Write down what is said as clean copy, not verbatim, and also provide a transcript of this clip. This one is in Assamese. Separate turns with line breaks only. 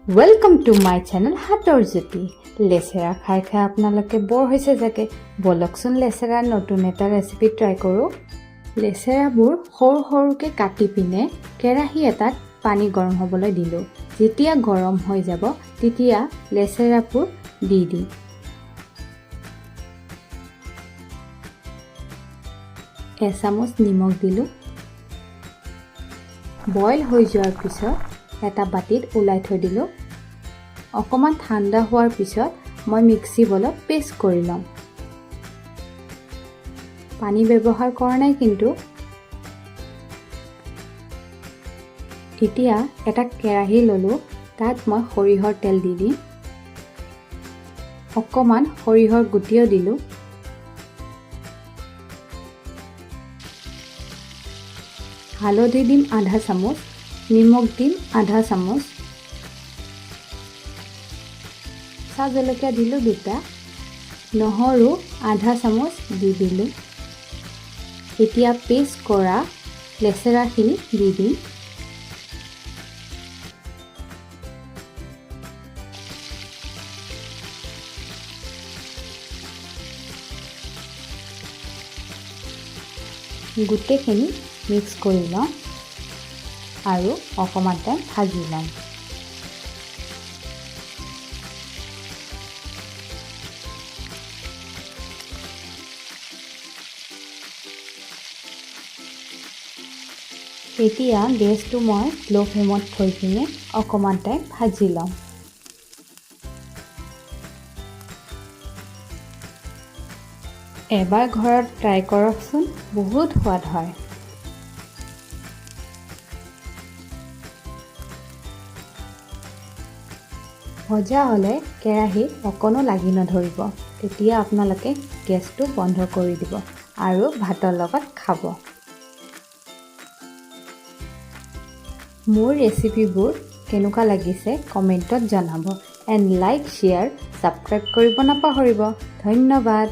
Welcome to my channel Hator Jyoti. লেচেৰা খাই খাই আপোনালোকে বৰ হৈছে জাগে বলকচোন লেচেৰা নতুন এটা ৰেচিপি ট্ৰাই কৰো লেচেৰাবোৰ সৰু সৰুকে কাটি পিনে কেৰাহী এটাত পানী গৰম হ'বলৈ দিলো যেতিয়া গৰম হৈ যাব তেতিয়া লেচেৰাবোৰ দি দিম এচামুচ নিমখ দিলো বইল হৈ যোৱাৰ পিছত এটা বাটিত উলাই থৈ দিলো অকমান ঠাণ্ডা হোৱাৰ পিছত মই মিক্সি বলত পেষ্ট কৰি লম পানী ব্যৱহাৰ কৰা নাই কিন্তু এতিয়া এটা কেৰাহী ললো তাত মই সৰিহৰ তেল দি দিম অকমান সৰিহৰ গুটিও দিলো হালধি দিম আধা চামুচ নিমখ দিম আধা চামুচ জলকীয়া দিলো দুটা নহৰু আধা চামুচ দি দিলো এতিয়া পেষ্ট কৰা লেচেৰাখিনি দি দিম গোটেইখিনি মিক্স কৰি লওঁ আৰু অকমান টাইম ভাজি লম এতিয়া গেছটো মই লো ফ্লেমত থৈ কিনে অকমান টাইম ভাজি লম এবাৰ ঘৰত ট্ৰাই কৰকচোন বহুত সোৱাদ হয় ভজা হলে কেৰাহীত অকণো লাগি নধৰিব তেতিয়া আপোনালোকে গেছটো বন্ধ কৰি দিব আৰু ভাতৰ লগত খাব মোৰ ৰেচিপিবোৰ কেনেকুৱা লাগিছে কমেন্টত জনাব এণ্ড লাইক শ্বেয়াৰ সাবস্ক্ৰাইব কৰিব নাপাহৰিব ধন্যবাদ